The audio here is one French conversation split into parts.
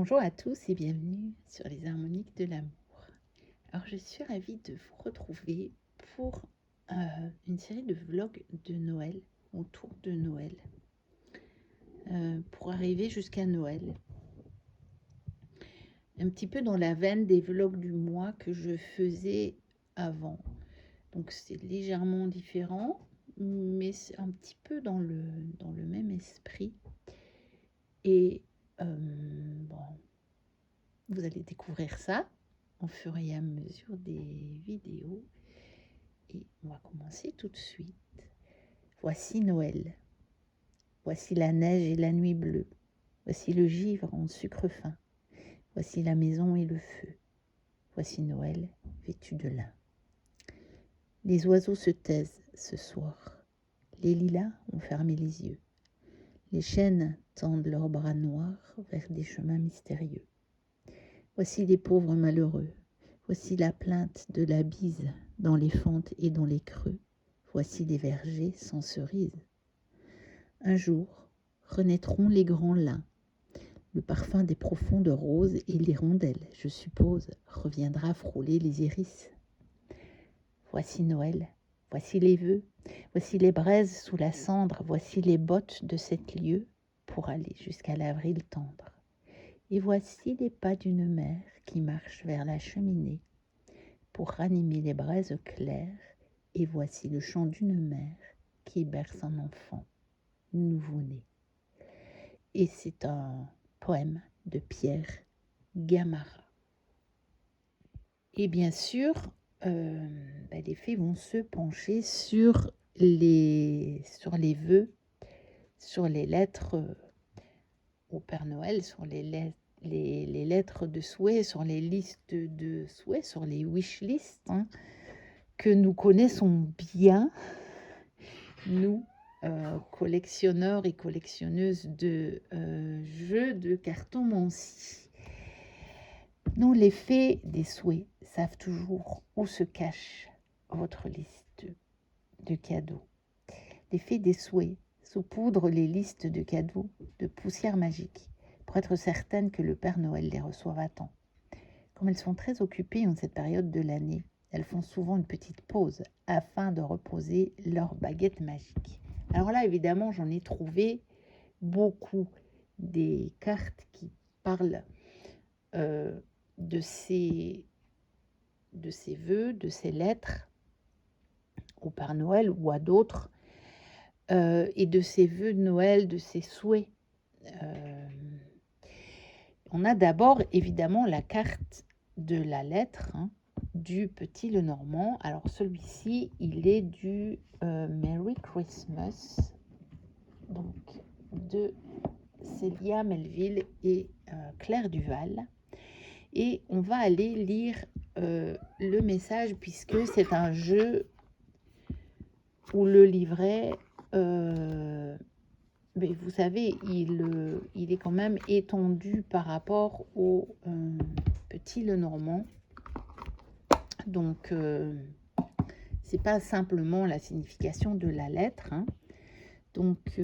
Bonjour à tous et bienvenue sur les harmoniques de l'amour. Alors je suis ravie de vous retrouver pour une série de vlogs de Noël, autour de Noël, pour arriver jusqu'à Noël. Un petit peu dans la veine des vlogs du mois que je faisais avant. Donc c'est légèrement différent, mais c'est un petit peu dans le même esprit. Et bon, vous allez découvrir ça au fur et à mesure des vidéos. Et on va commencer tout de suite. Voici Noël. Voici la neige et la nuit bleue. Voici le givre en sucre fin. Voici la maison et le feu. Voici Noël vêtu de lin. Les oiseaux se taisent ce soir. Les lilas ont fermé les yeux. Les chênes tendent leurs bras noirs vers des chemins mystérieux. Voici les pauvres malheureux. Voici la plainte de la bise dans les fentes et dans les creux. Voici les vergers sans cerises. Un jour, renaîtront les grands lins. Le parfum des profondes roses et l'hirondelle, je suppose, reviendra frôler les iris. Voici Noël, voici les vœux, voici les braises sous la cendre, voici les bottes de 7 lieues pour aller jusqu'à l'avril tendre. Et voici les pas d'une mère qui marche vers la cheminée pour ranimer les braises claires, et voici le chant d'une mère qui berce un enfant nouveau-né. Et c'est un poème de Pierre Gamarra. Et bien sûr, les fées vont se pencher sur les vœux, sur les lettres au Père Noël, sur les lettres de souhait, sur les listes de souhaits, sur les wish lists, que nous connaissons bien, nous, collectionneurs et collectionneuses de jeux de cartomancie. Nous, les fées des souhaits, savent toujours où se cache votre liste de cadeaux. Les fées des souhaits saupoudrent les listes de cadeaux de poussière magique pour être certaines que le Père Noël les reçoive à temps. Comme elles sont très occupées en cette période de l'année, elles font souvent une petite pause afin de reposer leur baguette magique. Alors là, évidemment, j'en ai trouvé beaucoup des cartes qui parlent de ces vœux, de ces lettres au Père Noël ou à d'autres, et de ces vœux de Noël, de ces souhaits. On a d'abord évidemment la carte de la lettre du Petit Lenormand. Alors celui-ci, il est du Merry Christmas, donc de Célia Melville et Claire Duval. Et on va aller lire le message, puisque c'est un jeu où le livret, mais vous savez, il est quand même étendu par rapport au Petit Lenormand. Donc, c'est pas simplement la signification de la lettre. Donc,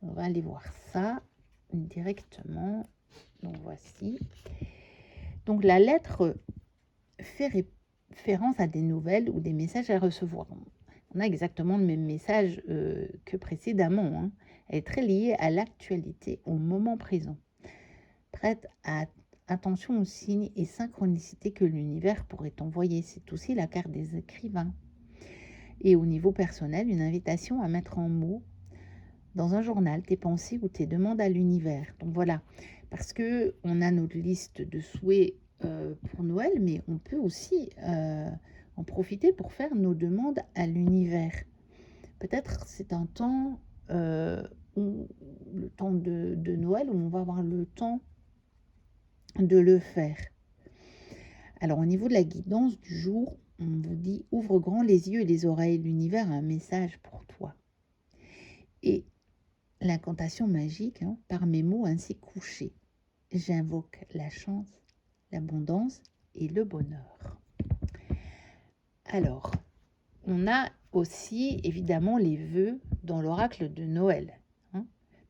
on va aller voir ça directement. Donc, voici. Donc, la lettre fait référence à des nouvelles ou des messages à recevoir. On a exactement le même message que précédemment. Elle est très liée à l'actualité, au moment présent. Prête à attention aux signes et synchronicités que l'univers pourrait envoyer. C'est aussi la carte des écrivains. Et au niveau personnel, une invitation à mettre en mots dans un journal tes pensées ou tes demandes à l'univers. Donc voilà, parce que on a notre liste de souhaits pour Noël, mais on peut aussi en profiter pour faire nos demandes à l'univers. Peut-être c'est un temps, le temps de Noël, où on va avoir le temps de le faire. Alors au niveau de la guidance du jour, on vous dit « Ouvre grand les yeux et les oreilles, l'univers a un message pour toi ». Et l'incantation magique, par mes mots ainsi couchés, j'invoque la chance, l'abondance et le bonheur. Alors, on a aussi évidemment les vœux dans l'oracle de Noël.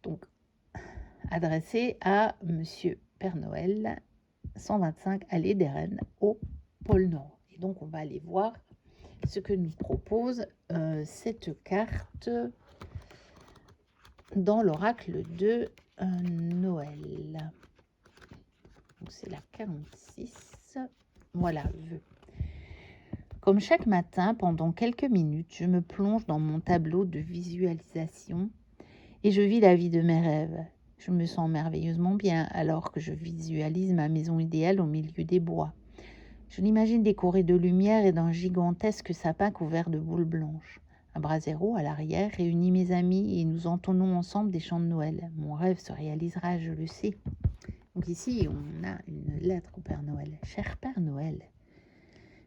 Donc, adressé à Monsieur Père Noël, 125 allée des Rennes, au pôle Nord. Et donc, on va aller voir ce que nous propose cette carte dans l'oracle de Noël. Donc, c'est la 46. Voilà, vœux. Comme chaque matin, pendant quelques minutes, je me plonge dans mon tableau de visualisation et je vis la vie de mes rêves. Je me sens merveilleusement bien alors que je visualise ma maison idéale au milieu des bois. Je l'imagine décorée de lumière et d'un gigantesque sapin couvert de boules blanches. Un brasero à l'arrière réunit mes amis et nous entonnons ensemble des chants de Noël. Mon rêve se réalisera, je le sais. Donc ici, on a une lettre au Père Noël. Cher Père Noël,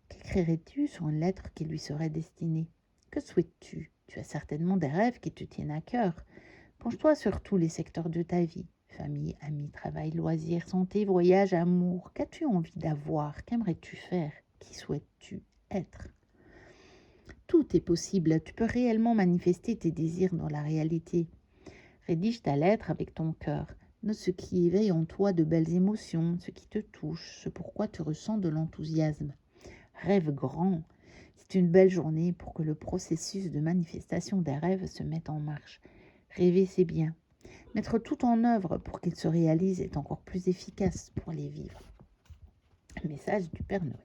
qu'écrirais-tu sur une lettre qui lui serait destinée? Que souhaites-tu? Tu as certainement des rêves qui te tiennent à cœur. Penche-toi sur tous les secteurs de ta vie. Famille, amis, travail, loisirs, santé, voyage, amour. Qu'as-tu envie d'avoir? Qu'aimerais-tu faire? Qui souhaites-tu être? Tout est possible. Tu peux réellement manifester tes désirs dans la réalité. Rédige ta lettre avec ton cœur. Note ce qui éveille en toi de belles émotions, ce qui te touche, ce pourquoi tu ressens de l'enthousiasme. Rêve grand. C'est une belle journée pour que le processus de manifestation des rêves se mette en marche. Rêver, c'est bien. Mettre tout en œuvre pour qu'ils se réalisent est encore plus efficace pour les vivre. Message du Père Noël.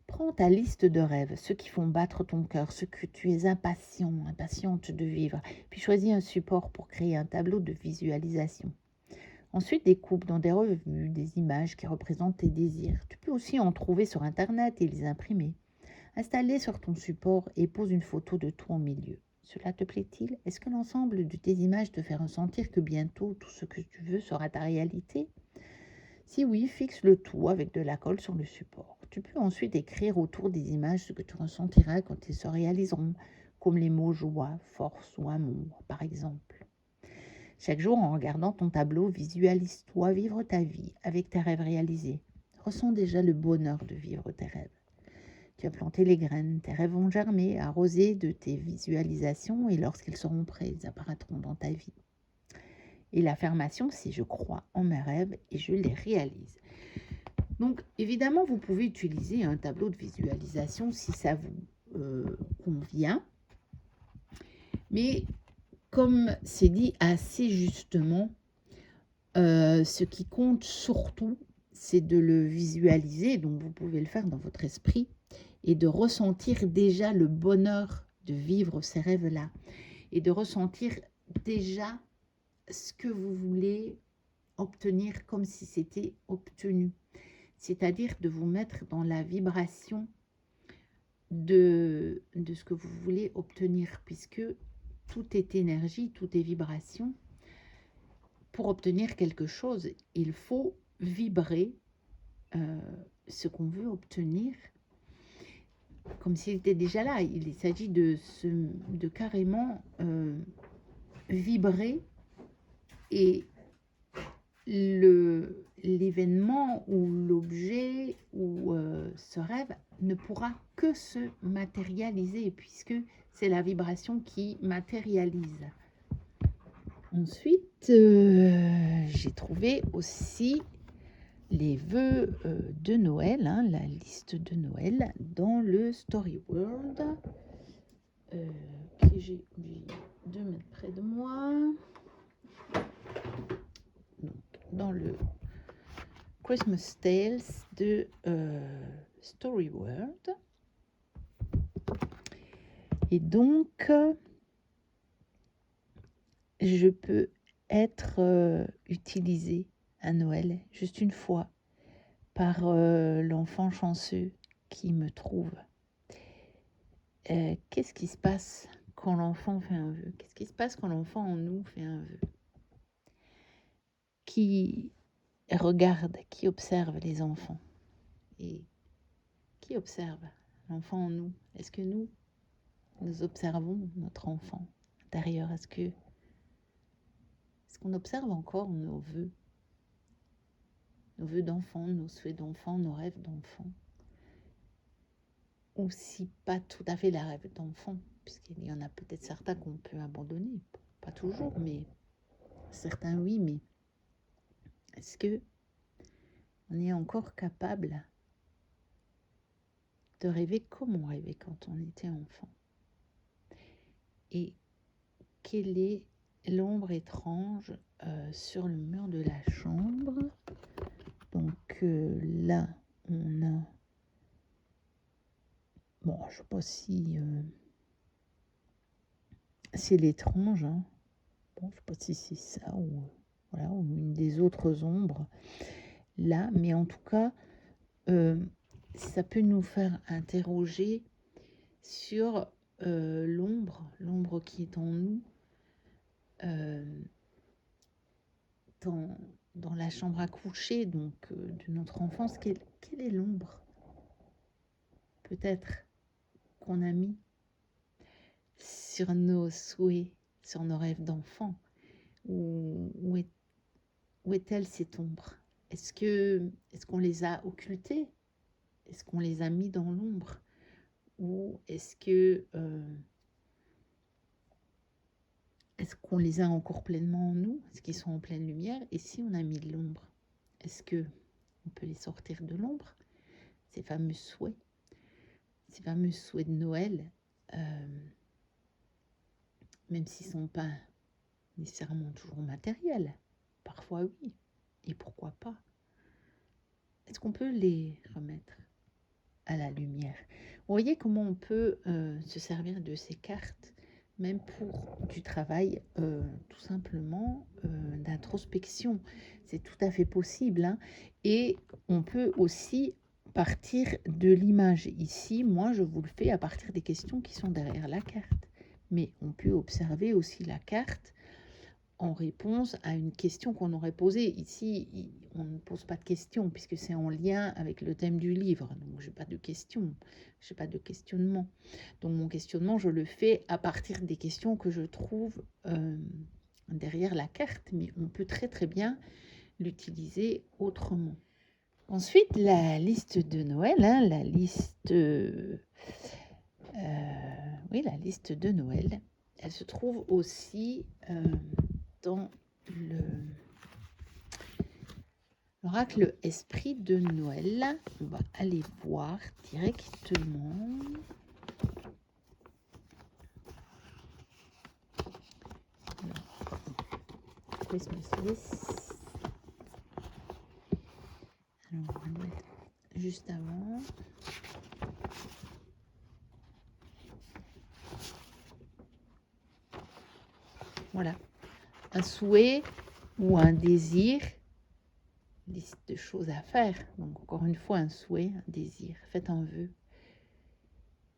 Prends ta liste de rêves, ceux qui font battre ton cœur, ceux que tu es impatiente de vivre, puis choisis un support pour créer un tableau de visualisation. Ensuite, découpe dans des revues des images qui représentent tes désirs. Tu peux aussi en trouver sur Internet et les imprimer. Installe-les sur ton support et pose une photo de toi au milieu. Cela te plaît-il? Est-ce que l'ensemble de tes images te fait ressentir que bientôt tout ce que tu veux sera ta réalité? Si oui, fixe le tout avec de la colle sur le support. Tu peux ensuite écrire autour des images ce que tu ressentiras quand elles se réaliseront, comme les mots joie, force ou amour, par exemple. Chaque jour, en regardant ton tableau, visualise-toi vivre ta vie avec tes rêves réalisés. Ressens déjà le bonheur de vivre tes rêves. Tu as planté les graines, tes rêves vont germer, arroser de tes visualisations et lorsqu'ils seront prêts, ils apparaîtront dans ta vie. Et l'affirmation, c'est je crois en mes rêves et je les réalise. Donc, évidemment, vous pouvez utiliser un tableau de visualisation si ça vous convient. Mais comme c'est dit assez justement, ce qui compte surtout, c'est de le visualiser. Donc, vous pouvez le faire dans votre esprit et de ressentir déjà le bonheur de vivre ces rêves-là. Et de ressentir déjà ce que vous voulez obtenir comme si c'était obtenu. C'est-à-dire de vous mettre dans la vibration de ce que vous voulez obtenir, puisque tout est énergie, tout est vibration. Pour obtenir quelque chose, il faut vibrer ce qu'on veut obtenir comme s'il était déjà là. Il s'agit de carrément vibrer et l'événement ou l'objet ou ce rêve ne pourra que se matérialiser puisque c'est la vibration qui matérialise. Ensuite, j'ai trouvé aussi les vœux de Noël, hein, la liste de Noël dans le Story World que j'ai oublié de mettre près de moi. Donc, dans le Christmas Tales de Story World. Et donc, je peux être utilisée à Noël juste une fois par l'enfant chanceux qui me trouve. Qu'est-ce qui se passe quand l'enfant fait un vœu? Qu'est-ce qui se passe quand l'enfant en nous fait un vœu? Qui regarde, qui observe les enfants? Et qui observe l'enfant en nous? Est-ce que nous observons notre enfant intérieur? Est-ce qu'on observe encore nos vœux d'enfant, nos souhaits d'enfant, nos rêves d'enfant? Ou si pas tout à fait les rêves d'enfant, puisqu'il y en a peut-être certains qu'on peut abandonner, pas toujours, mais certains oui, mais Est-ce que on est encore capable de rêver comme on rêvait quand on était enfant? Et quelle est l'ombre étrange sur le mur de la chambre? Donc là, on a... Bon, je ne sais pas si c'est l'étrange, hein. Bon, je ne sais pas si c'est ça ou, voilà, ou une des autres ombres là, mais en tout cas, ça peut nous faire interroger sur l'ombre qui est en nous, dans la chambre à coucher, donc de notre enfance. Quelle est l'ombre peut-être qu'on a mis sur nos souhaits, sur nos rêves d'enfant? Où est-elle cette ombre? Est-ce qu'on les a occultées? Est-ce qu'on les a mis dans l'ombre? Ou est-ce qu'on les a encore pleinement en nous? Est-ce qu'ils sont en pleine lumière? Et si on a mis de l'ombre, est-ce que on peut les sortir de l'ombre? Ces fameux souhaits de Noël, même s'ils ne sont pas nécessairement toujours matériels, parfois oui, et pourquoi pas? Est-ce qu'on peut les remettre à la lumière? Vous voyez comment on peut se servir de ces cartes, même pour du travail tout simplement d'introspection. C'est tout à fait possible, hein. Et on peut aussi partir de l'image. Ici, moi, je vous le fais à partir des questions qui sont derrière la carte. Mais on peut observer aussi la carte en réponse à une question qu'on aurait posée. Ici, on ne pose pas de questions puisque c'est en lien avec le thème du livre. Donc, je n'ai pas de questions, je n'ai pas de questionnement. Donc, mon questionnement, je le fais à partir des questions que je trouve derrière la carte, mais on peut très très bien l'utiliser autrement. Ensuite, la liste de Noël, hein, la liste de Noël, elle se trouve aussi dans l'oracle Esprit de Noël. On va aller voir directement. Alors, Christmas list. Alors, on va le mettre juste avant. Voilà, un souhait ou un désir, liste de choses à faire. Donc encore une fois, un souhait, un désir, faites un vœu.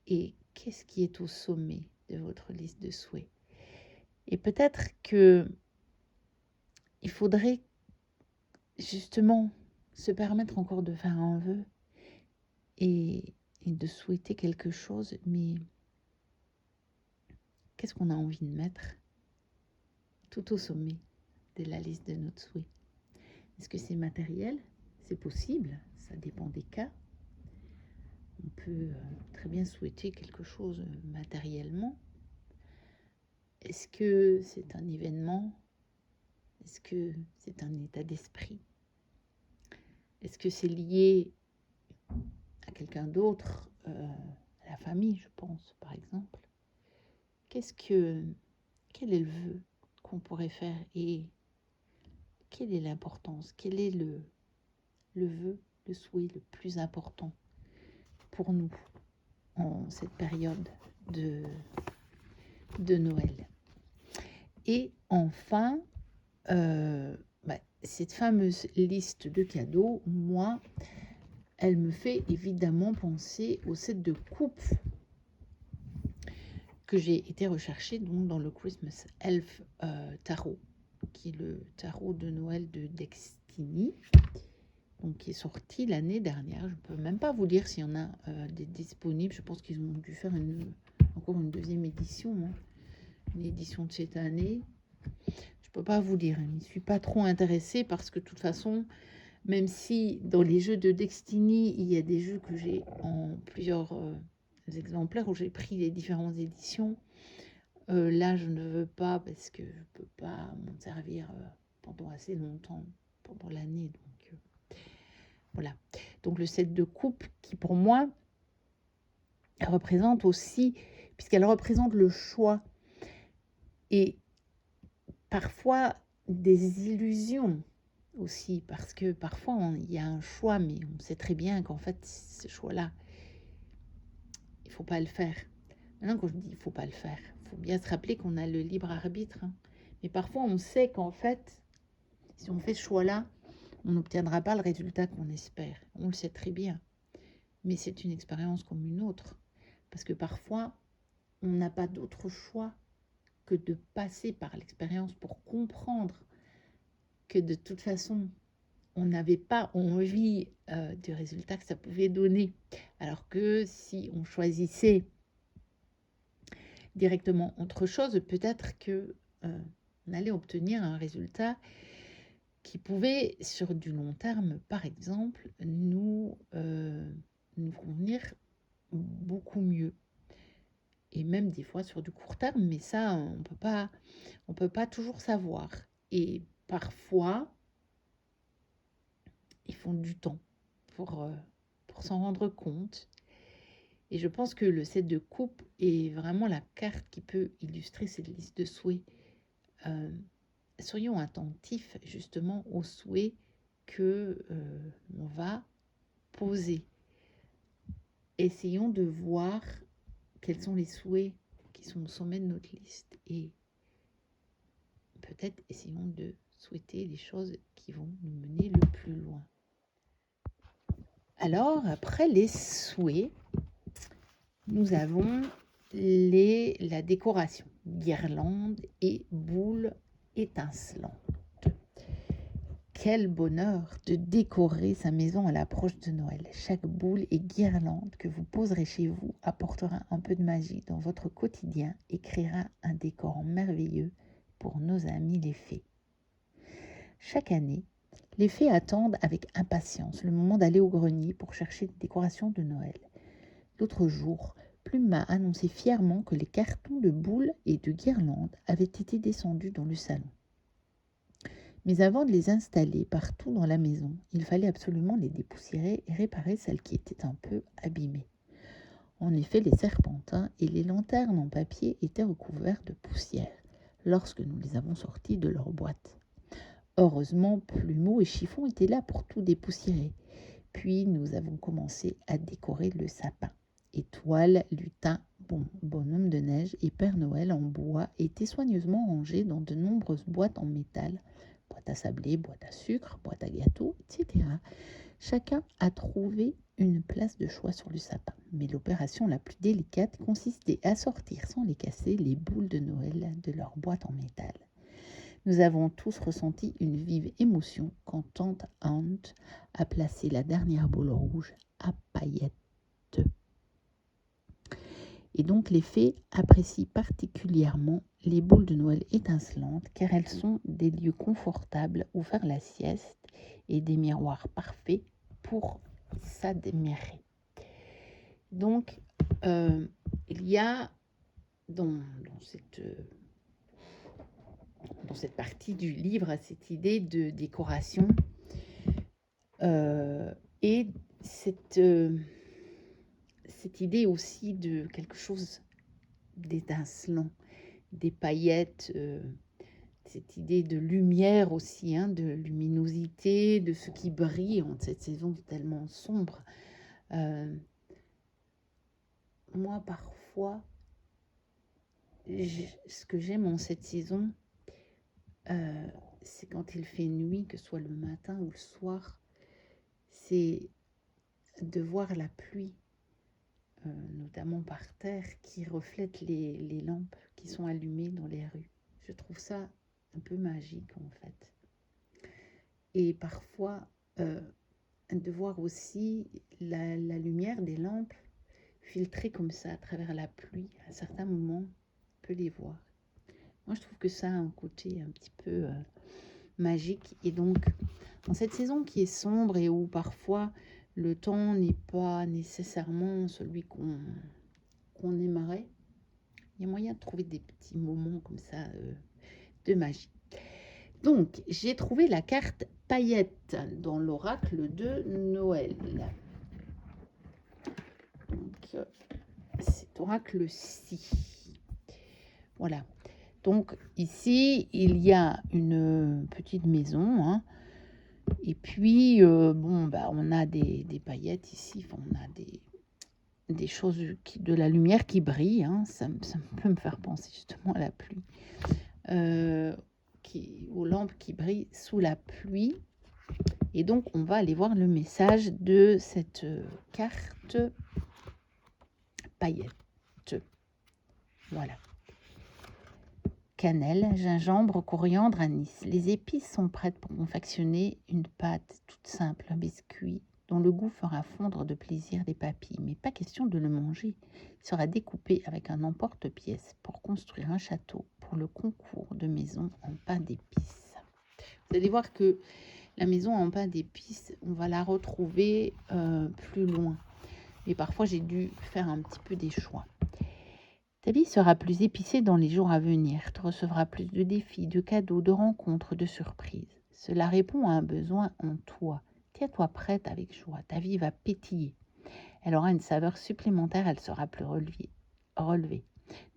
Et qu'est-ce qui est au sommet de votre liste de souhaits? Et peut-être que il faudrait justement se permettre encore de faire un vœu et de souhaiter quelque chose, mais qu'est-ce qu'on a envie de mettre tout au sommet de la liste de notre souhait? Est-ce que c'est matériel? C'est possible, ça dépend des cas. On peut très bien souhaiter quelque chose matériellement. Est-ce que c'est un événement? Est-ce que c'est un état d'esprit? Est-ce que c'est lié à quelqu'un d'autre, à la famille, je pense, par exemple? Quel est le vœu qu'on pourrait faire et quelle est l'importance? Quel est le vœu, le souhait le plus important pour nous en cette période de Noël? Et enfin, cette fameuse liste de cadeaux, moi, elle me fait évidemment penser au set de coupe que j'ai été rechercher donc dans le Christmas Elf Tarot, qui est le tarot de Noël de Destiny, donc qui est sorti l'année dernière. Je ne peux même pas vous dire s'il y en a des disponibles. Je pense qu'ils ont dû faire encore une deuxième édition, hein, une édition de cette année. Je peux pas vous dire, je n'y suis pas trop intéressée parce que de toute façon, même si dans les jeux de Destiny, il y a des jeux que j'ai en plusieurs exemplaires où j'ai pris les différentes éditions, là je ne veux pas parce que je peux pas m'en servir pendant assez longtemps. pendant l'année. Donc, voilà. Donc, le 7 de coupe qui, pour moi, représente aussi, puisqu'elle représente le choix et parfois des illusions aussi, parce que parfois il y a un choix, mais on sait très bien qu'en fait ce choix-là, il faut pas le faire. Maintenant, quand je dis il faut pas le faire, il faut bien se rappeler qu'on a le libre arbitre, hein. Mais parfois on sait qu'en fait, si on fait ce choix-là, on n'obtiendra pas le résultat qu'on espère. On le sait très bien, mais c'est une expérience comme une autre, parce que parfois on n'a pas d'autre choix que de passer par l'expérience pour comprendre que de toute façon, on n'avait pas envie du résultat que ça pouvait donner. Alors que si on choisissait directement autre chose, peut-être que on allait obtenir un résultat qui pouvait, sur du long terme, par exemple, nous convenir beaucoup mieux. Et même des fois sur du court terme, mais ça, on peut pas toujours savoir. Et parfois, il faut du temps pour s'en rendre compte. Et je pense que le 7 de coupe est vraiment la carte qui peut illustrer cette liste de souhaits. Soyons attentifs justement aux souhaits que on va poser. Essayons de voir quels sont les souhaits qui sont au sommet de notre liste et peut-être essayons de souhaiter les choses qui vont nous mener le plus loin. Alors, après les souhaits, nous avons la décoration, guirlandes et boules étincelantes. Quel bonheur de décorer sa maison à l'approche de Noël. Chaque boule et guirlande que vous poserez chez vous apportera un peu de magie dans votre quotidien et créera un décor merveilleux pour nos amis les fées. Chaque année, les fées attendent avec impatience le moment d'aller au grenier pour chercher des décorations de Noël. L'autre jour, Plume m'a annoncé fièrement que les cartons de boules et de guirlandes avaient été descendus dans le salon. Mais avant de les installer partout dans la maison, il fallait absolument les dépoussiérer et réparer celles qui étaient un peu abîmées. En effet, les serpentins et les lanternes en papier étaient recouverts de poussière lorsque nous les avons sortis de leur boîte. Heureusement, Plumeau et Chiffon étaient là pour tout dépoussiérer. Puis nous avons commencé à décorer le sapin. Étoiles, lutins, bonhomme de neige et Père Noël en bois étaient soigneusement rangés dans de nombreuses boîtes en métal, boîte à sablé, boîte à sucre, boîte à gâteaux, etc. Chacun a trouvé une place de choix sur le sapin, mais l'opération la plus délicate consistait à sortir sans les casser les boules de Noël de leur boîte en métal. Nous avons tous ressenti une vive émotion quand tante Ant a placé la dernière boule rouge à paillettes. Et donc les fées apprécient particulièrement les boules de Noël étincelantes car elles sont des lieux confortables où faire la sieste et des miroirs parfaits pour s'admirer. Donc il y a dans cette partie du livre cette idée de décoration et cette idée aussi de quelque chose d'étincelant, des paillettes, cette idée de lumière aussi, hein, de luminosité, de ce qui brille en cette saison tellement sombre. Moi, parfois, ce que j'aime en cette saison, c'est quand il fait nuit, que ce soit le matin ou le soir, c'est de voir la pluie, notamment par terre, qui reflète les lampes qui sont allumées dans les rues. Je trouve ça un peu magique en fait. Et parfois, de voir aussi la lumière des lampes filtrée comme ça à travers la pluie, à certains moments, on peut les voir. Moi, je trouve que ça a un côté un petit peu magique. Et donc, dans cette saison qui est sombre et où parfois le temps n'est pas nécessairement celui qu'on aimerait, il y a moyen de trouver des petits moments comme ça de magie. Donc, j'ai trouvé la carte paillette dans l'oracle de Noël. Donc, c'est oracle-ci. Voilà. Donc, ici, il y a une petite maison, hein. Et puis, bon, bah, on a des paillettes ici. Enfin, on a des choses, de la lumière qui brille, hein. Ça peut me faire penser justement à la pluie. Aux lampes qui brillent sous la pluie. Et donc, on va aller voir le message de cette carte paillette. Voilà. Cannelle, gingembre, coriandre, anis. Les épices sont prêtes pour confectionner une pâte toute simple, un biscuit dont le goût fera fondre de plaisir des papilles. Mais pas question de le manger. Il sera découpé avec un emporte-pièce pour construire un château pour le concours de maison en pain d'épices. Vous allez voir que la maison en pain d'épices, on va la retrouver plus loin. Mais parfois, j'ai dû faire un petit peu des choix. Ta vie sera plus épicée dans les jours à venir. Tu recevras plus de défis, de cadeaux, de rencontres, de surprises. Cela répond à un besoin en toi. Tiens-toi prête avec joie. Ta vie va pétiller. Elle aura une saveur supplémentaire. Elle sera plus relevée.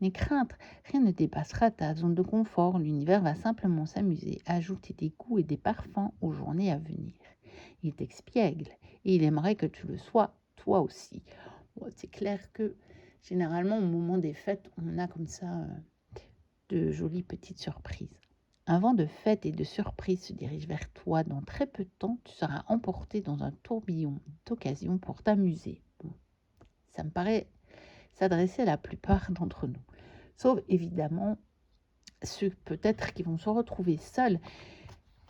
N'aie crainte, rien ne dépassera ta zone de confort. L'univers va simplement s'amuser à ajouter des goûts et des parfums aux journées à venir. Il t'expiègle et il aimerait que tu le sois toi aussi. Bon, c'est clair que généralement, au moment des fêtes, on a comme ça de jolies petites surprises. Un vent de fête et de surprise se dirige vers toi. Dans très peu de temps, tu seras emporté dans un tourbillon d'occasions pour t'amuser. Bon, ça me paraît s'adresser à la plupart d'entre nous. Sauf évidemment ceux peut-être qui vont se retrouver seuls.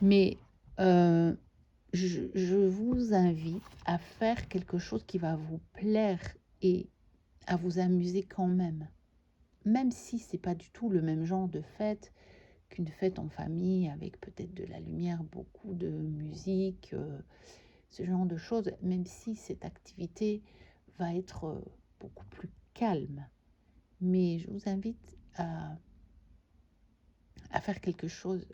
Mais je vous invite à faire quelque chose qui va vous plaire et à vous amuser quand même. Même si c'est pas du tout le même genre de fête qu'une fête en famille avec peut-être de la lumière, beaucoup de musique, ce genre de choses, même si cette activité va être beaucoup plus calme. Mais je vous invite à faire quelque chose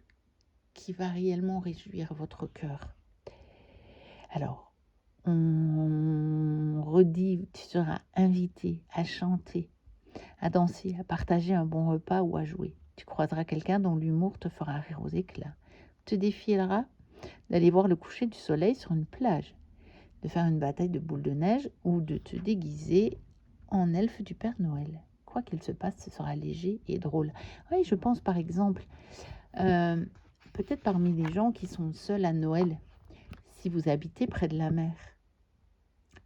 qui va réellement réjouir votre cœur. Alors, on redit, tu seras invité à chanter, à danser, à partager un bon repas ou à jouer. Tu croiseras quelqu'un dont l'humour te fera rire aux éclats. Te défiera d'aller voir le coucher du soleil sur une plage, de faire une bataille de boules de neige ou de te déguiser en elfe du Père Noël. Quoi qu'il se passe, ce sera léger et drôle. Oui, je pense par exemple, peut-être parmi les gens qui sont seuls à Noël, si vous habitez près de la mer,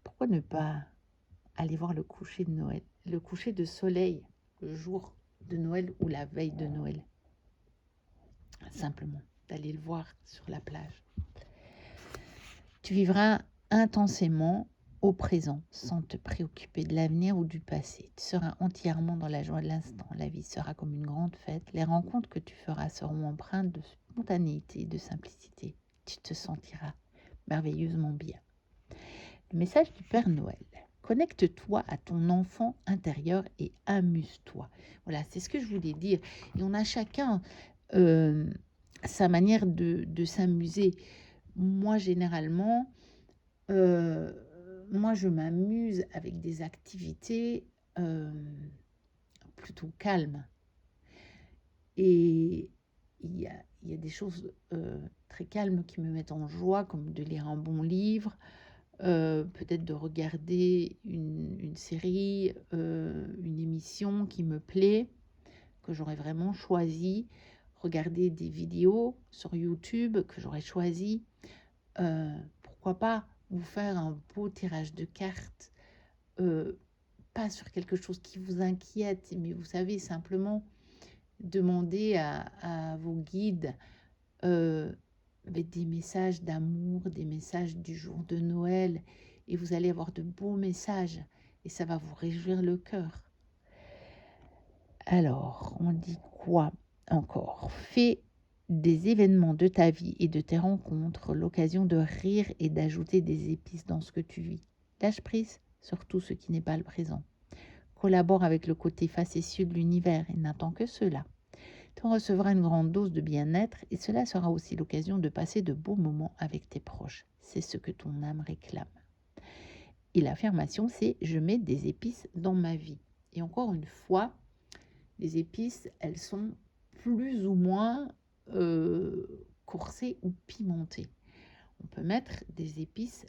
pourquoi ne pas aller voir le coucher de Noël, le coucher de soleil, le jour de Noël ou la veille de Noël. Simplement, d'aller le voir sur la plage. Tu vivras intensément au présent, sans te préoccuper de l'avenir ou du passé. Tu seras entièrement dans la joie de l'instant. La vie sera comme une grande fête. Les rencontres que tu feras seront empreintes de spontanéité et de simplicité. Tu te sentiras merveilleusement bien. Le message du Père Noël. Connecte-toi à ton enfant intérieur et amuse-toi. Voilà, c'est ce que je voulais dire. Et on a chacun sa manière de s'amuser. Moi, généralement, je m'amuse avec des activités plutôt calmes. Et il y a des choses très calmes qui me mettent en joie, comme de lire un bon livre, peut-être de regarder une série, une émission qui me plaît, que j'aurais vraiment choisi, regarder des vidéos sur YouTube que j'aurais choisi, pourquoi pas vous faire un beau tirage de cartes, pas sur quelque chose qui vous inquiète, mais vous savez, simplement demander à vos guides avec des messages d'amour, des messages du jour de Noël, et vous allez avoir de beaux messages, et ça va vous réjouir le cœur. Alors, on dit quoi encore? Fais des événements de ta vie et de tes rencontres l'occasion de rire et d'ajouter des épices dans ce que tu vis. Lâche prise sur tout ce qui n'est pas le présent. Collabore avec le côté facétieux de l'univers et n'attends que cela. Tu recevras une grande dose de bien-être et cela sera aussi l'occasion de passer de beaux moments avec tes proches. C'est ce que ton âme réclame. Et l'affirmation, c'est « je mets des épices dans ma vie ». Et encore une fois, les épices, elles sont plus ou moins corsées ou pimentées. On peut mettre des épices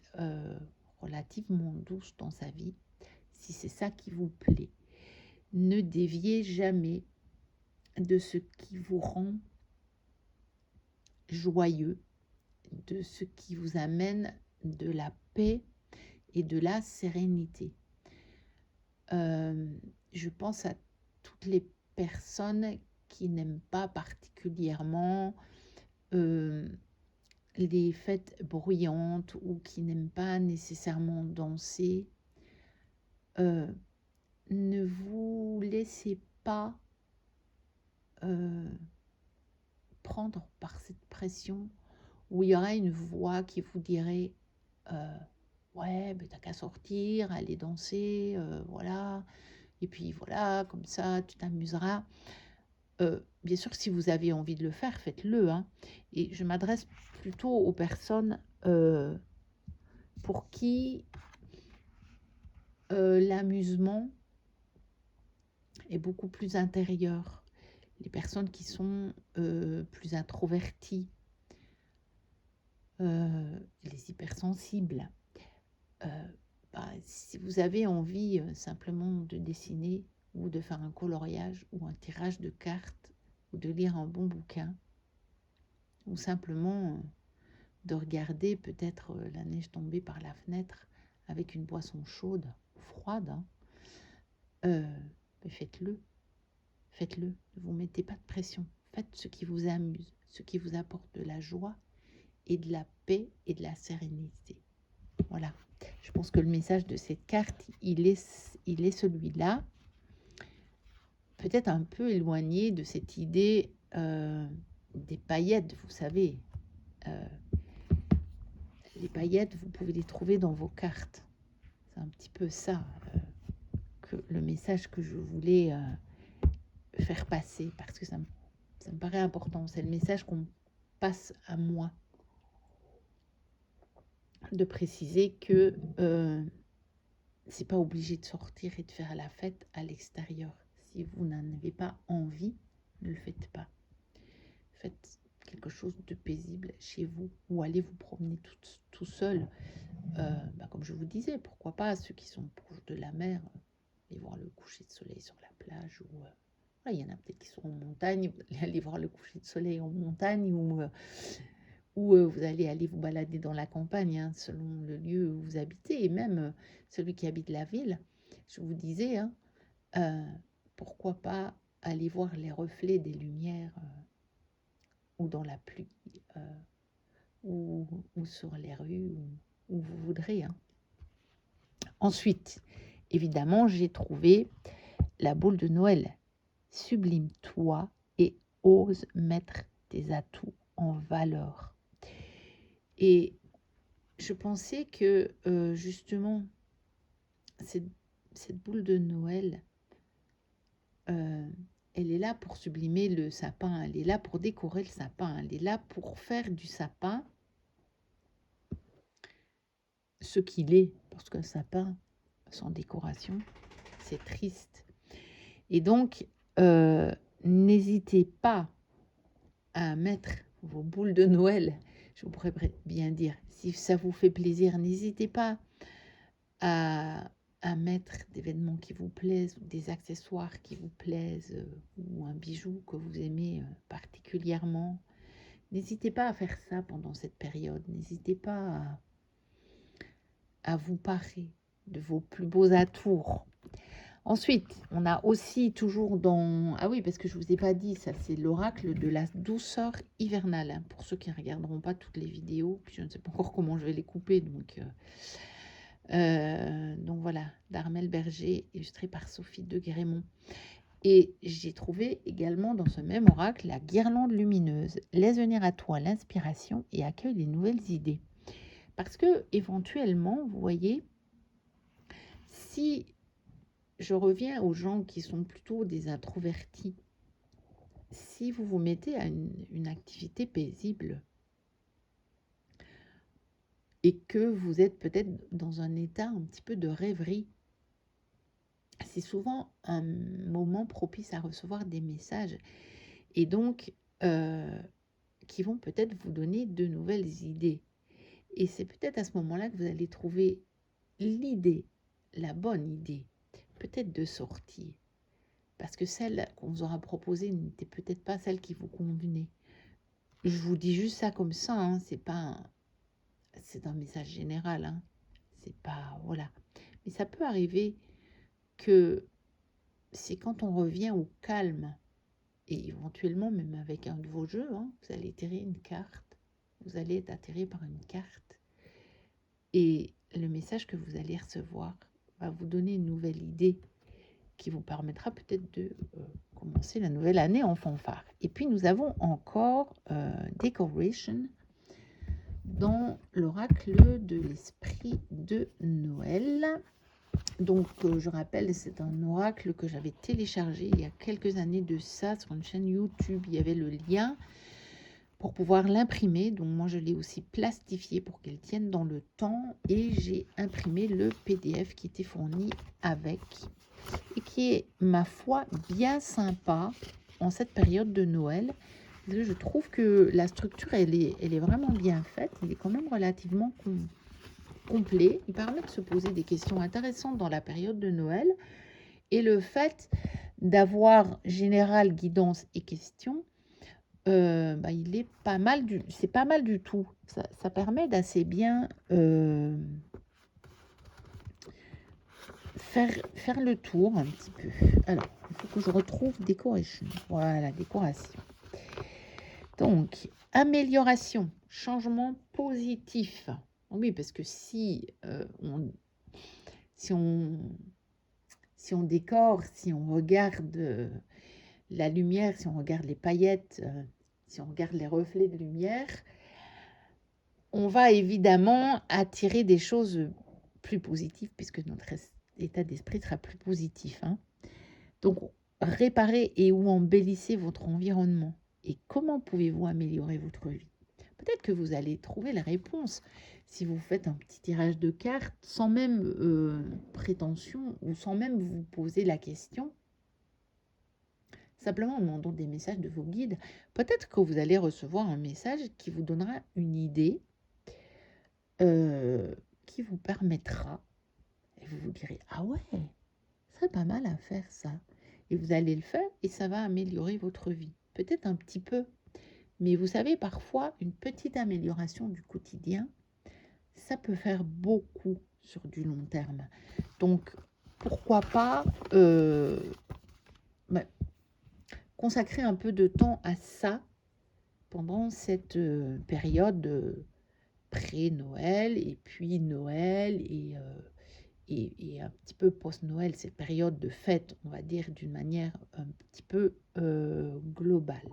relativement douces dans sa vie, si c'est ça qui vous plaît. Ne déviez jamais de ce qui vous rend joyeux, de ce qui vous amène de la paix et de la sérénité. Je pense à toutes les personnes qui n'aiment pas particulièrement les fêtes bruyantes ou qui n'aiment pas nécessairement danser. Ne vous laissez pas prendre par cette pression où il y aura une voix qui vous dirait ouais, mais t'as qu'à sortir, aller danser, voilà, et puis voilà, comme ça, tu t'amuseras. Bien sûr, si vous avez envie de le faire, faites-le, hein. Et je m'adresse plutôt aux personnes pour qui l'amusement est beaucoup plus intérieur. Les personnes qui sont plus introverties, les hypersensibles. Si vous avez envie simplement de dessiner ou de faire un coloriage ou un tirage de cartes ou de lire un bon bouquin ou simplement de regarder peut-être la neige tomber par la fenêtre avec une boisson chaude ou froide, faites-le. Faites-le. Ne vous mettez pas de pression. Faites ce qui vous amuse, ce qui vous apporte de la joie et de la paix et de la sérénité. Voilà. Je pense que le message de cette carte, il est celui-là. Peut-être un peu éloigné de cette idée des paillettes, vous savez. Les paillettes, vous pouvez les trouver dans vos cartes. C'est un petit peu ça que le message que je voulais faire passer, parce que ça me paraît important. C'est le message qu'on passe à moi. De préciser que c'est pas obligé de sortir et de faire la fête à l'extérieur. Si vous n'en avez pas envie, ne le faites pas. Faites quelque chose de paisible chez vous ou allez vous promener tout seul. Comme je vous disais, pourquoi pas ceux qui sont proches de la mer, aller voir le coucher de soleil sur la plage ou il y en a peut-être qui sont en montagne, vous allez aller voir le coucher de soleil en montagne ou vous allez aller vous balader dans la campagne, hein, selon le lieu où vous habitez, et même celui qui habite la ville. Je vous disais, hein, pourquoi pas aller voir les reflets des lumières ou dans la pluie ou sur les rues, où vous voudrez. Hein. Ensuite, évidemment, j'ai trouvé la boule de Noël. Sublime-toi et ose mettre tes atouts en valeur. Et je pensais que justement, cette boule de Noël, elle est là pour sublimer le sapin, elle est là pour décorer le sapin, elle est là pour faire du sapin ce qu'il est, parce qu'un sapin sans décoration, c'est triste. Et donc, n'hésitez pas à mettre vos boules de Noël, je pourrais bien dire, si ça vous fait plaisir, n'hésitez pas à mettre des vêtements qui vous plaisent, ou des accessoires qui vous plaisent, ou un bijou que vous aimez particulièrement. N'hésitez pas à faire ça pendant cette période. N'hésitez pas à vous parer de vos plus beaux atours. Ensuite, on a aussi toujours dans... Ah oui, parce que je ne vous ai pas dit, ça c'est l'oracle de la douceur hivernale. Hein, pour ceux qui ne regarderont pas toutes les vidéos, puis je ne sais pas encore comment je vais les couper, donc voilà, d'Armel Berger, illustré par Sophie de Grémont. Et j'ai trouvé également dans ce même oracle la guirlande lumineuse. Laisse venir à toi l'inspiration et accueille les nouvelles idées. Parce que éventuellement, vous voyez, si je reviens aux gens qui sont plutôt des introvertis, si vous vous mettez à une activité paisible et que vous êtes peut-être dans un état un petit peu de rêverie, c'est souvent un moment propice à recevoir des messages et donc qui vont peut-être vous donner de nouvelles idées. Et c'est peut-être à ce moment-là que vous allez trouver l'idée, la bonne idée, peut-être de sortie. Parce que celle qu'on vous aura proposée n'était peut-être pas celle qui vous convenait. Je vous dis juste ça comme ça, hein, c'est un message général, hein, c'est pas, voilà. Mais ça peut arriver que c'est quand on revient au calme, et éventuellement même avec un de vos jeux, hein, vous allez tirer une carte, vous allez être atterré par une carte, et le message que vous allez recevoir va vous donner une nouvelle idée qui vous permettra peut-être de commencer la nouvelle année en fanfare. Et puis nous avons encore Decoration dans l'oracle de l'esprit de Noël. Donc je rappelle, c'est un oracle que j'avais téléchargé il y a quelques années de ça sur une chaîne YouTube. Il y avait le lien pour pouvoir l'imprimer. Donc moi je l'ai aussi plastifié pour qu'elle tienne dans le temps et j'ai imprimé le PDF qui était fourni avec et qui est, ma foi, bien sympa en cette période de Noël. Je trouve que la structure, elle est vraiment bien faite. Il est quand même relativement complet. Il permet de se poser des questions intéressantes dans la période de Noël. Et le fait d'avoir général, guidance et questions, il est pas mal c'est pas mal du tout. Ça permet d'assez bien faire le tour un petit peu. Alors, il faut que je retrouve décoration. Voilà, décoration. Donc, amélioration, changement positif. Oui, parce que si on décore, si on regarde la lumière, si on regarde les paillettes, si on regarde les reflets de lumière, on va évidemment attirer des choses plus positives puisque notre état d'esprit sera plus positif. Hein. Donc, réparez et ou embellissez votre environnement. Et comment pouvez-vous améliorer votre vie? Peut-être que vous allez trouver la réponse si vous faites un petit tirage de cartes sans même prétention ou sans même vous poser la question. Simplement en demandant des messages de vos guides. Peut-être que vous allez recevoir un message qui vous donnera une idée qui vous permettra, et vous vous direz, ah ouais, ce serait pas mal à faire ça. Et vous allez le faire et ça va améliorer votre vie. Peut-être un petit peu. Mais vous savez, parfois, une petite amélioration du quotidien, ça peut faire beaucoup sur du long terme. Donc, pourquoi pas consacrer un peu de temps à ça pendant cette période pré-Noël et puis Noël et un petit peu post-Noël, cette période de fête, on va dire d'une manière un petit peu globale.